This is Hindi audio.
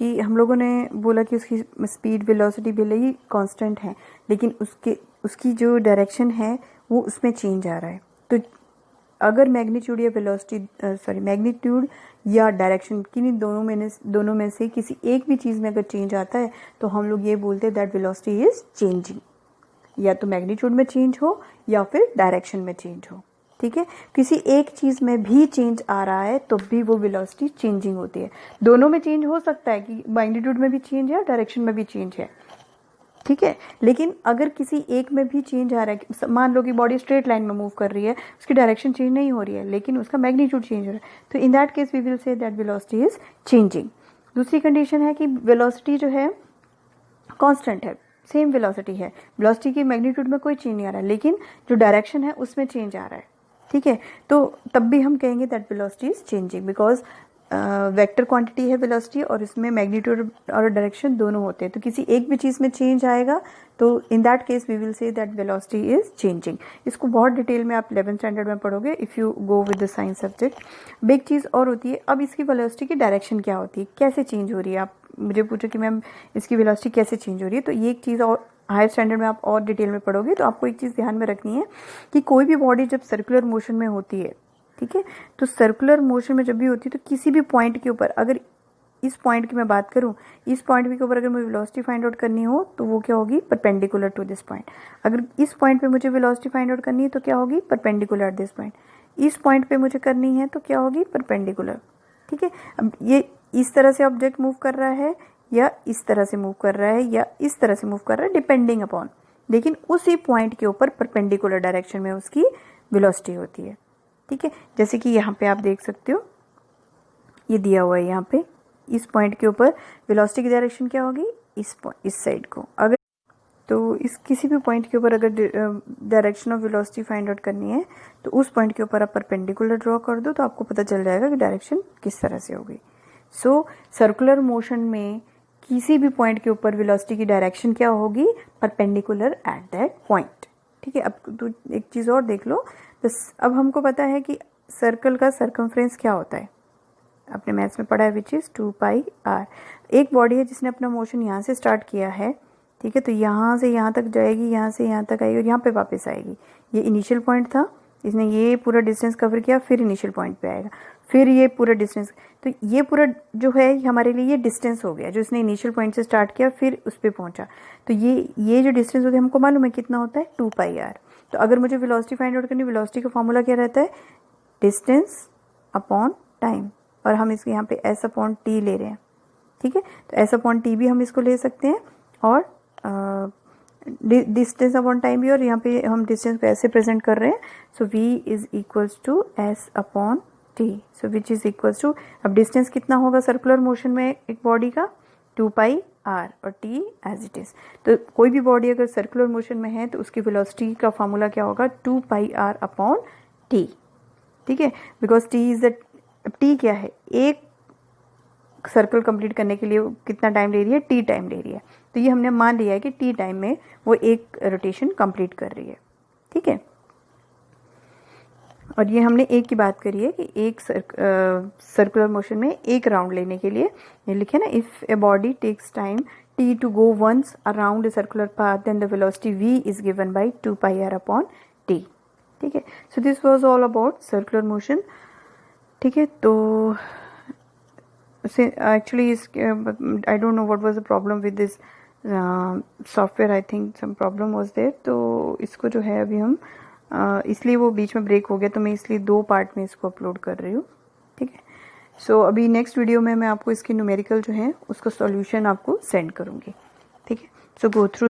कि हम लोगों ने बोला कि उसकी स्पीड वेलोसिटी भले ही कांस्टेंट है, लेकिन उसकी जो डायरेक्शन है वो उसमें चेंज आ रहा है। तो अगर मैग्नीट्यूड या वेलोसिटी मैग्नीट्यूड या डायरेक्शन किन्हीं दोनों में से किसी एक भी चीज़ में अगर चेंज आता है तो हम लोग ये बोलते हैं दैट वेलोसिटी इज चेंजिंग, या तो मैग्नीट्यूड में चेंज हो या फिर डायरेक्शन में चेंज हो। ठीक है, किसी एक चीज़ में भी चेंज आ रहा है तो भी वो वेलोसिटी चेंजिंग होती है। दोनों में चेंज हो सकता है कि मैग्नीट्यूड में भी चेंज है, डायरेक्शन में भी चेंज है। ठीक है, लेकिन अगर किसी एक में भी चेंज आ रहा है, मान लो कि बॉडी स्ट्रेट लाइन में मूव कर रही है, उसकी डायरेक्शन चेंज नहीं हो रही है लेकिन उसका मैग्नीट्यूड चेंज हो रहा है, तो in that case we will say that velocity is changing. दूसरी कंडीशन है कि वेलोसिटी जो है कांस्टेंट है, सेम वेलोसिटी है, वेलोसिटी की मैग्नीट्यूड में कोई चेंज नहीं आ रहा है, लेकिन जो डायरेक्शन है उसमें चेंज आ रहा है। ठीक है, तो तब भी हम कहेंगे that velocity is changing, because vector quantity है वेलोसिटी और इसमें मैग्नीट्यूड और डायरेक्शन दोनों होते हैं। तो किसी एक भी चीज़ में चेंज आएगा तो in that case we will say that velocity is changing. इसको बहुत डिटेल में आप 11th स्टैंडर्ड में पढ़ोगे if you go with the science subject. अब एक चीज़ और होती है, अब इसकी वेलोसिटी की डायरेक्शन क्या होती है, कैसे चेंज हो रही है। आप मुझे पूछो कि मैम इसकी वेलोसिटी कैसे चेंज हो रही है, तो ये एक चीज़ और हायर स्टैंडर्ड में आप और डिटेल में पढ़ोगे। तो आपको एक चीज़ ध्यान में रखनी है कि कोई भी बॉडी जब सर्कुलर मोशन में होती है, ठीक है, तो सर्कुलर मोशन में जब भी होती है तो किसी भी पॉइंट के ऊपर, अगर इस पॉइंट की मैं बात करूं, इस पॉइंट के ऊपर अगर मुझे वेलोसिटी फाइंड आउट करनी हो तो वो क्या होगी, परपेंडिकुलर टू दिस पॉइंट। अगर इस पॉइंट पे मुझे वेलोसिटी फाइंड आउट करनी है तो क्या होगी, परपेंडिकुलर दिस पॉइंट। इस पॉइंट पे मुझे करनी है तो क्या होगी, परपेंडिकुलर। ठीक है, अब ये इस तरह से ऑब्जेक्ट मूव कर रहा है या इस तरह से मूव कर रहा है या इस तरह से मूव कर रहा है, डिपेंडिंग अपॉन, लेकिन उसी पॉइंट के ऊपर परपेंडिकुलर डायरेक्शन में उसकी वेलोसिटी होती है। ठीक है, जैसे कि यहाँ पे आप देख सकते हो, ये दिया हुआ है यहाँ पे, इस पॉइंट के ऊपर वेलोसिटी की डायरेक्शन क्या होगी, इस साइड को। अगर तो इस किसी भी पॉइंट के ऊपर अगर direction of velocity find out करनी है तो उस पॉइंट के ऊपर आप परपेंडिकुलर ड्रॉ कर दो तो आपको पता चल जाएगा कि डायरेक्शन किस तरह से होगी। सो सर्कुलर मोशन में किसी भी पॉइंट के ऊपर वेलोसिटी की डायरेक्शन क्या होगी, परपेंडिकुलर एट दैट पॉइंट। ठीक है, अब तो एक चीज़ और देख लो, तो अब हमको पता है कि सर्कल का सर्कमफ्रेंस क्या होता है, अपने मैथ्स में पढ़ा है, विच इज़ 2πr। एक बॉडी है जिसने अपना मोशन यहाँ से स्टार्ट किया है, ठीक है, तो यहाँ से यहाँ तक जाएगी, यहाँ से यहाँ तक आएगी और यहाँ पे वापस आएगी। ये इनिशियल पॉइंट था, इसने ये पूरा डिस्टेंस कवर किया, फिर इनिशियल पॉइंट पे आएगा, फिर ये पूरा डिस्टेंस, तो ये पूरा जो है हमारे लिए ये डिस्टेंस हो गया, जो इसने इनिशियल पॉइंट से स्टार्ट किया फिर उस पर पहुँचा। तो ये जो डिस्टेंस हो गया हमको मालूम है कितना होता है, 2πr। तो अगर मुझे वेलोसिटी फाइंड आउट करनी, वेलोसिटी का फॉर्मूला क्या रहता है, डिस्टेंस अपॉन टाइम, और हम इसके यहाँ पे s अपॉन टी ले रहे हैं। ठीक है, तो s अपॉन टी भी हम इसको ले सकते हैं और डिस्टेंस अपॉन टाइम भी, और यहाँ पे हम डिस्टेंस को ऐसे प्रेजेंट कर रहे हैं। So v is equals to s upon T, so which is equals to, अब डिस्टेंस कितना होगा सर्कुलर मोशन में एक बॉडी का, 2πr और t एज इट इज। तो कोई भी बॉडी अगर सर्कुलर मोशन में है तो उसकी वेलोसिटी का फॉर्मूला क्या होगा, 2πr अपॉन t। ठीक है, because t is the, t क्या है, एक सर्कल कंप्लीट करने के लिए कितना टाइम ले रही है, t टाइम ले रही है। तो ये हमने मान लिया है कि t टाइम में वो एक रोटेशन कंप्लीट कर रही है। ठीक है, और ये हमने एक की बात करी है कि एक सर्कुलर मोशन में एक राउंड लेने के लिए ये लिखे ना, if a body takes time t to go once around a circular path then the velocity v is given by 2πr upon t। ठीक है, so this was all about circular motion. ठीक है, तो actually I don't know what was the problem with this software, I think some problem was there. तो इसको जो है अभी हम इसलिए वो बीच में ब्रेक हो गया, तो मैं इसलिए 2 पार्ट में इसको अपलोड कर रही हूँ। ठीक है, सो अभी नेक्स्ट वीडियो में मैं आपको इसकी न्यूमेरिकल जो है उसका सॉल्यूशन आपको सेंड करूँगी। ठीक है, सो गो थ्रू